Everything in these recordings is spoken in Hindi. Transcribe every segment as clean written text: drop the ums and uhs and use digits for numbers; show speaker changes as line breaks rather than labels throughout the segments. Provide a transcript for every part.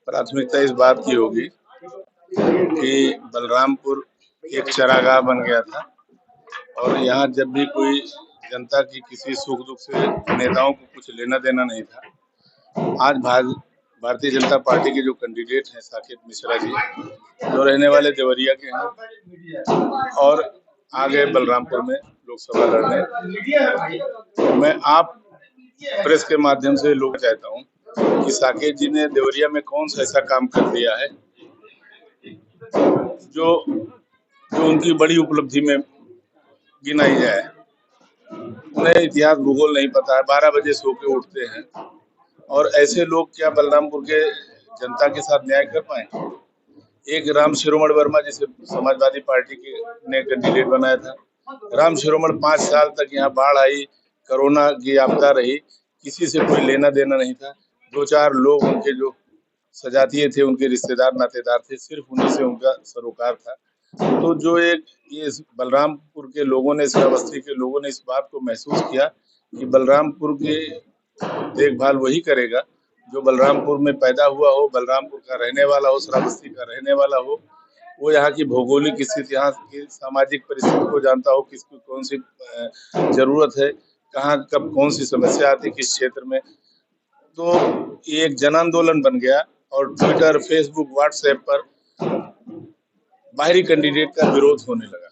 प्राथमिकता इस बात की होगी कि बलरामपुर एक चरागाह बन गया था और यहाँ जब भी कोई जनता की किसी सुख दुख से नेताओं को कुछ लेना देना नहीं था। आज भारतीय जनता पार्टी के जो कैंडिडेट हैं साकेत मिश्रा जी, जो रहने वाले देवरिया के हैं और आ गए बलरामपुर में लोकसभा लड़ने। मैं आप प्रेस के माध्यम से लोग चाहता हूँ कि साकेत जी ने देवरिया में कौन सा ऐसा काम कर दिया है जो उनकी बड़ी उपलब्धि में गिनाई जाए। उन्हें इतिहास भूगोल नहीं पता है, 12 बजे सो के उठते हैं और ऐसे लोग क्या बलरामपुर के जनता के साथ न्याय कर पाए? एक राम शिरोमण वर्मा जिसे समाजवादी पार्टी के ने कैंडिडेट बनाया था। राम शिरोमण 5 साल तक यहाँ बाढ़ आई, कोरोना की आपदा रही, किसी से कोई लेना देना नहीं था। 2-4 लोग उनके जो सजातीय थे, उनके रिश्तेदार नातेदार थे, सिर्फ उन्हीं से उनका सरोकार था। तो जो एक ये बलरामपुर के लोगों ने, इस बस्ती के लोगों ने इस बात को महसूस किया कि बलरामपुर की देखभाल वही करेगा जो बलरामपुर में पैदा हुआ हो, बलरामपुर का रहने वाला हो, श्रावस्ती का रहने वाला हो, वो यहाँ की भौगोलिक स्थिति, यहाँ की सामाजिक परिस्थिति को जानता हो, किसकी कौन सी जरूरत है, कहाँ कब कौन सी समस्या आती है, किस क्षेत्र में। तो ये एक जन आंदोलन बन गया और ट्विटर, फेसबुक, व्हाट्सएप पर बाहरी कैंडिडेट का विरोध होने लगा।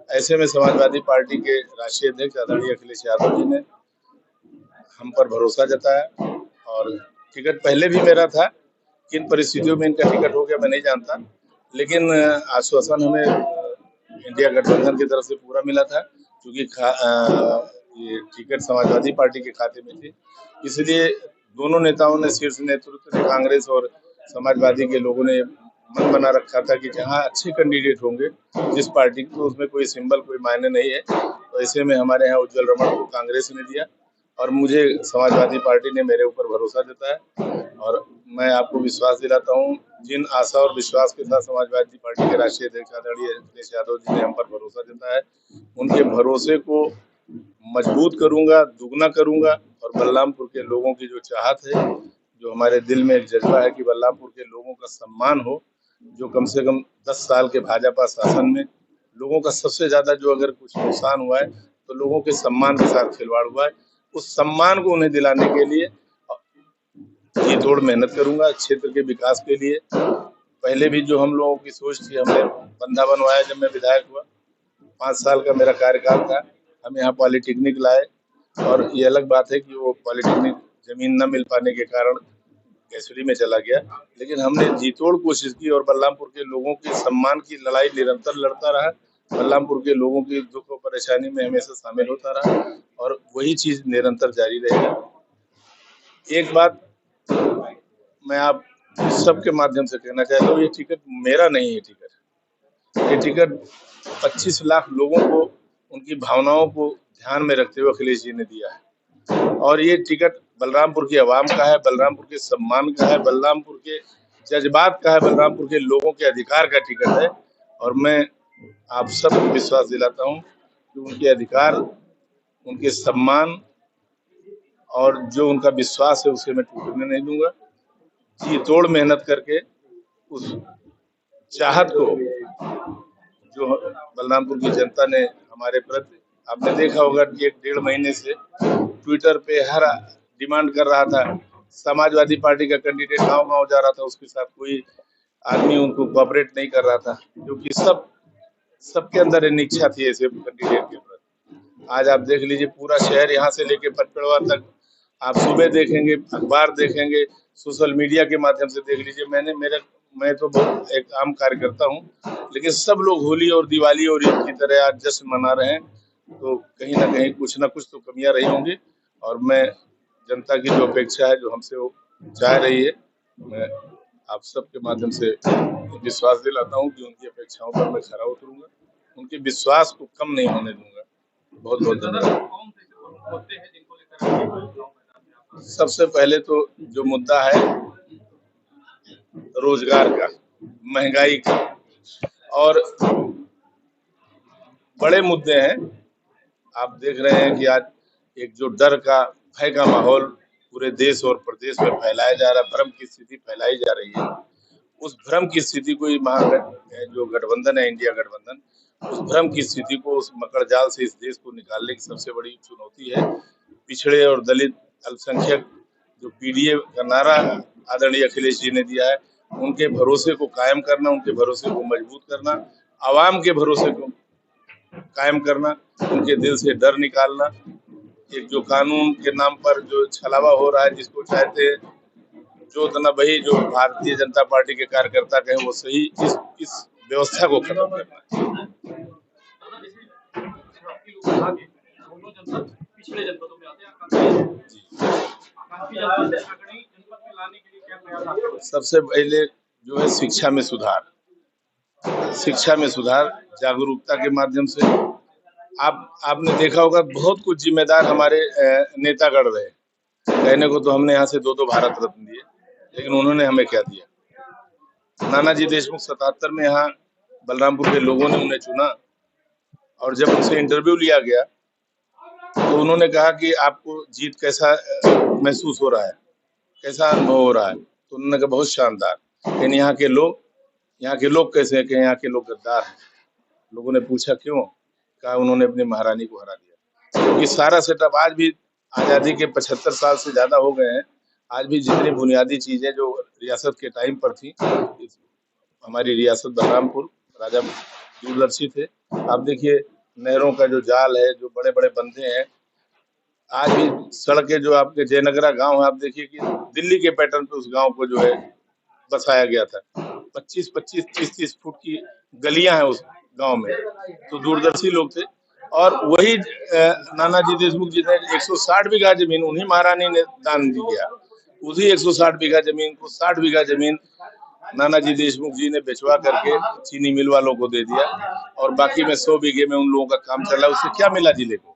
ऐसे में समाजवादी पार्टी के राष्ट्रीय अध्यक्ष आदरणीय अखिलेश यादव जी ने हम पर भरोसा जताया और टिकट पहले भी मेरा था। किन परिस्थितियों में इनका टिकट हो गया मैं नहीं जानता, लेकिन आश्वासन हमें इंडिया गठबंधन की तरफ से पूरा मिला था क्योंकि ये टिकट समाजवादी पार्टी के खाते में थी। इसलिए दोनों नेताओं ने, शीर्ष नेतृत्व ने, कांग्रेस और समाजवादी के लोगों ने मन बना रखा था कि जहां अच्छे कैंडिडेट होंगे जिस पार्टी को, उसमें कोई सिंबल, कोई मायने नहीं है। तो ऐसे में हमारे यहाँ उज्जवल रमण को कांग्रेस ने दिया और मुझे समाजवादी पार्टी ने मेरे ऊपर भरोसा जताया और मैं आपको विश्वास दिलाता हूँ, जिन आशा और विश्वास के साथ समाजवादी पार्टी के राष्ट्रीय अध्यक्ष आदरणीय अखिलेश यादव जी ने हम पर भरोसा जताया है, उनके भरोसे को मजबूत करूंगा, दुगना करूंगा और बलरामपुर के लोगों की जो चाहत है, जो हमारे दिल में एक जज्बा है कि बलरामपुर के लोगों का सम्मान हो, जो कम से कम 10 साल के भाजपा शासन में लोगों का सबसे ज्यादा जो अगर कुछ नुकसान हुआ है तो लोगों के सम्मान के साथ खिलवाड़ हुआ है। उस सम्मान को उन्हें दिलाने के लिए जी तोड़ मेहनत करूंगा क्षेत्र के विकास के लिए। पहले भी जो हम लोगों की सोच थी, हमने बंधा बनवाया जब मैं विधायक हुआ, 5 साल का मेरा कार्यकाल था, हम यहाँ पॉलिटेक्निक लाए और ये अलग बात है कि वो पॉलिटेक्निक जमीन न मिल पाने के कारण गैसुरी में चला गया, लेकिन हमने जी तोड़ कोशिश की और बलरामपुर के लोगों के सम्मान की लड़ाई निरंतर लड़ता रहा। बलरामपुर के लोगों की दुख और परेशानी में हमेशा शामिल होता रहा और वही चीज निरंतर जारी रहेगा। एक बात मैं आप सबके माध्यम से कहना चाहता हूँ, ये टिकट मेरा नहीं है। ये टिकट 25 लाख लोगों को, उनकी भावनाओं को ध्यान में रखते हुए अखिलेश जी ने दिया है और ये टिकट बलरामपुर की आवाम का है, बलरामपुर के सम्मान का है, बलरामपुर के जज्बात का है, बलरामपुर के लोगों के अधिकार का टिकट है और मैं आप सबको विश्वास दिलाता हूँ कि उनके अधिकार, उनके सम्मान और जो उनका विश्वास है उसे मैं टूटने नहीं दूंगा। जी तोड़ मेहनत करके उस चाहत को जो बलरामपुर की जनता ने हमारे प्रति, आपने देखा होगा कि 1-1.5 महीने से ट्विटर पे हर डिमांड कर रहा था, समाजवादी पार्टी का कैंडिडेट गांव-गांव जा रहा था, उसके साथ कोई आदमी उनको कोऑपरेट नहीं कर रहा था, क्योंकि सबके अंदर अनिच्छा थी ऐसे कैंडिडेट के प्रति। आज आप देख लीजिए पूरा शहर यहाँ से लेके पचपेड़वा तक, आप सुबह देखेंगे, अखबार देखेंगे, सोशल मीडिया के माध्यम से देख लीजिए। मैं तो बहुत एक आम कार्यकर्ता हूँ, लेकिन सब लोग होली और दिवाली और ईद की तरह आज जश्न मना रहे हैं, तो कहीं ना कहीं कुछ ना कुछ तो कमियां रही होंगी। और मैं जनता की जो अपेक्षा है, जो हमसे वो चाह रही है, मैं आप सबके माध्यम से विश्वास दिलाता हूँ कि उनकी अपेक्षाओं पर मैं खरा उतरूंगा, उनके विश्वास को कम नहीं होने दूंगा। बहुत बहुत धन्यवाद। सबसे पहले तो जो मुद्दा है रोजगार का, महंगाई का, और बड़े मुद्दे हैं। आप देख रहे हैं कि आज एक जो डर का, भय का माहौल पूरे देश और प्रदेश में फैलाया जा रहा है, भ्रम की स्थिति फैलाई जा रही है। उस भ्रम की स्थिति को जो गठबंधन है, इंडिया गठबंधन, उस भ्रम की स्थिति को, उस मकड़ जाल से इस देश को निकालने की सबसे बड़ी चुनौती है। पिछड़े और दलित अल्पसंख्यक जो पीडीए का नारा आदरणीय अखिलेश जी ने दिया है, उनके भरोसे को कायम करना, उनके भरोसे को मजबूत करना, आवाम के भरोसे को कायम करना, उनके दिल से डर निकालना। एक जो कानून के नाम पर जो छलावा हो रहा है, जिसको चाहते हैं जो तना वही जो भारतीय जनता पार्टी के कार्यकर्ता कहें वो सही, इस व्यवस्था को खत्म करना है। सबसे पहले जो है शिक्षा में सुधार, जागरूकता के माध्यम से। आपने देखा होगा बहुत कुछ जिम्मेदार हमारे नेतागण रहे। कहने को तो हमने यहाँ से 2-2 भारत रत्न दिए, लेकिन उन्होंने हमें क्या दिया। नानाजी देशमुख 77 में यहाँ बलरामपुर के लोगों ने उन्हें चुना, और जब उनसे इंटरव्यू लिया गया तो उन्होंने कहा कि आपको जीत कैसा महसूस हो रहा है, कैसा अनुभव हो रहा है। तो उन्होंने कहा बहुत शानदार। लेकिन यहाँ के लोग कैसे हैं कि यहाँ के लोग गद्दार हैं। लोगों ने पूछा क्यों? कहा उन्होंने अपनी महारानी को हरा दिया। क्योंकि सारा सेटअप आज भी आज़ादी के 75 साल से ज्यादा हो गए हैं, आज भी जितनी बुनियादी चीजें जो रियासत के टाइम पर थी, हमारी रियासत बलरामपुर राजा दूरदर्शी थे। आप देखिए नहरों का जो जाल है, जो बड़े बड़े बंधे हैं, आज भी सड़कें जो आपके जयनगरा गांव है, आप देखिए कि दिल्ली के पैटर्न पे उस गांव को जो है बसाया गया था। 25-25, 30-30 फुट की गलियां हैं उस गांव में, तो दूरदर्शी लोग थे। और वही नानाजी देशमुख जी ने 160 बीघा जमीन उन्हीं महारानी ने दान दी गया। उसी 160 बीघा जमीन को 60 बीघा जमीन नानाजी देशमुख जी ने बेचवा करके चीनी मिल वालों को दे दिया, और बाकी में 100 बीघे में उन लोगों का काम चला। उससे क्या मिला जिले को?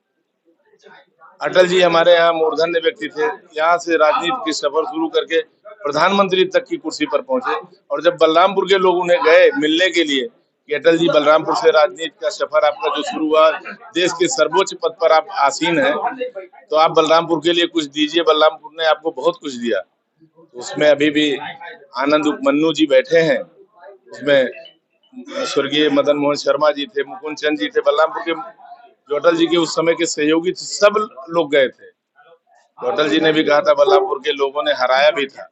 अटल जी हमारे यहाँ मूर्धन्य व्यक्ति थे, यहाँ से राजनीति की सफर शुरू करके प्रधानमंत्री तक की कुर्सी पर पहुंचे। और जब बलरामपुर के लोग उन्हें गए मिलने के लिए कि अटल जी बलरामपुर से राजनीति का सफर आपका जो शुरू हुआ, देश के सर्वोच्च पद पर आप आसीन हैं, तो आप बलरामपुर के लिए कुछ दीजिए। बलरामपुर ने आपको बहुत कुछ दिया। तो उसमें अभी भी आनंद उपमन्यु जी बैठे हैं, उसमें स्वर्गीय मदन मोहन शर्मा जी थे, मुकुंद चंद जी थे, बलरामपुर के जो अटल जी के उस समय के सहयोगी थे, सब लोग गए थे। तो अटल जी ने भी कहा था बलरामपुर के लोगों ने हराया भी था।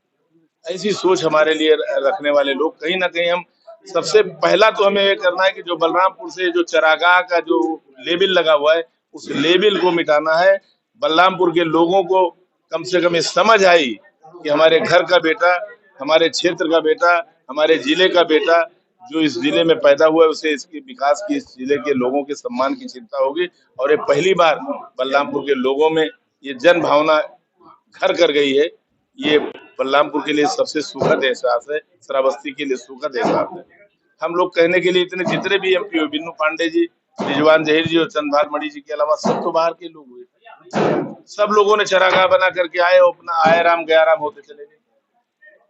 ऐसी सोच हमारे लिए रखने वाले लोग, कहीं ना कहीं हम सबसे पहला तो हमें ये करना है कि जो बलरामपुर से जो चरागाह का जो लेबल लगा हुआ है, उस लेबल को मिटाना है। बलरामपुर के लोगों को कम से कम ये समझ आई कि हमारे घर का बेटा, हमारे क्षेत्र का बेटा, हमारे जिले का बेटा जो इस जिले में पैदा हुआ है, उसे इसके विकास की, इस जिले के लोगों के सम्मान की चिंता होगी। और ये पहली बार बलरामपुर के लोगों में ये जन भावना घर कर गई है। ये बलरामपुर के लिए सबसे सुखद एहसास है, श्रावस्ती के लिए सुखद एहसास है। हम लोग कहने के लिए इतने जितने भी एमपी हुए, बिन्नू पांडे जी, रिजवान जहीर जी और चंद्रभान मणि जी के अलावा सब तो बाहर के लोग हुए। सब लोगों ने चरागाह बना करके आए, अपना आए राम गया राम होते चले गए।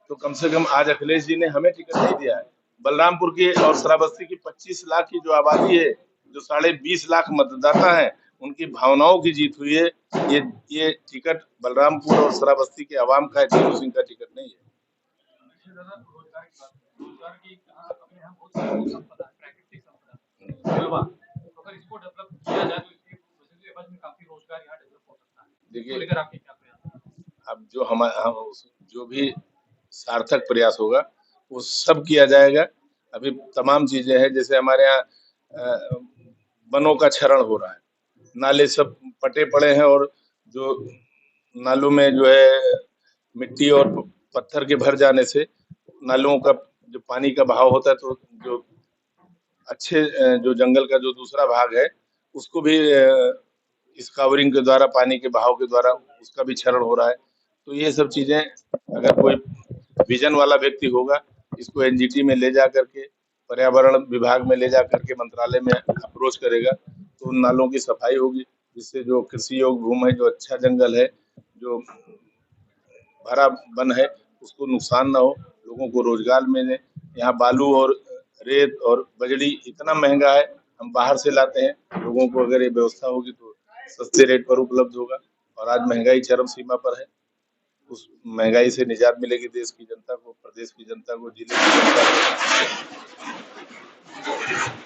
तो कम से कम आज अखिलेश जी ने हमें टिकट नहीं दिया है। बलरामपुर की और श्रावस्ती की 25 लाख की जो आबादी है, जो 20.5 लाख मतदाता है, उनकी भावनाओं की जीत हुई है। ये टिकट बलरामपुर और श्रावस्ती के अवाम का है, टीपू सिंह का टिकट नहीं है।
रोजगार की अपने यहाँ बहुत सारी संपदा है, प्राकृतिक संपदा कोयला, तो अगर इसको डेवलप किया जाए तो इसकी वजह से एवज में काफी रोजगार यहाँ डेवलप हो सकता है। इसको
देखिए,
लेकर आपके क्या प्रयास हैं?
अब जो भी सार्थक प्रयास होगा वो सब किया जाएगा। अभी तमाम चीजें हैं, जैसे हमारे यहाँ वनों का क्षरण हो रहा है, नाले सब पटे पड़े हैं और जो नालों में जो है मिट्टी और पत्थर के भर जाने से नालों का जो पानी का बहाव होता है, तो जो अच्छे जो जंगल का जो दूसरा भाग है उसको भी इस कवरिंग के द्वारा, पानी के बहाव के द्वारा उसका भी क्षरण हो रहा है। तो ये सब चीजें अगर कोई विजन वाला व्यक्ति होगा, इसको एनजीटी में ले जा करके, पर्यावरण विभाग में ले जा करके मंत्रालय में अप्रोच करेगा, तो उन नालों की सफाई होगी, जिससे जो कृषि योग्य भूमि है, जो अच्छा जंगल है, जो भरा वन है, उसको नुकसान ना हो, लोगों को रोजगार मिले। यहाँ बालू और रेत और बजरी इतना महंगा है, हम बाहर से लाते हैं। लोगों को अगर ये व्यवस्था होगी तो सस्ते रेट पर उपलब्ध होगा, और आज महंगाई चरम सीमा पर है। उस महंगाई से निजात मिलेगी देश की जनता को, प्रदेश की जनता को, जिले की जनता को।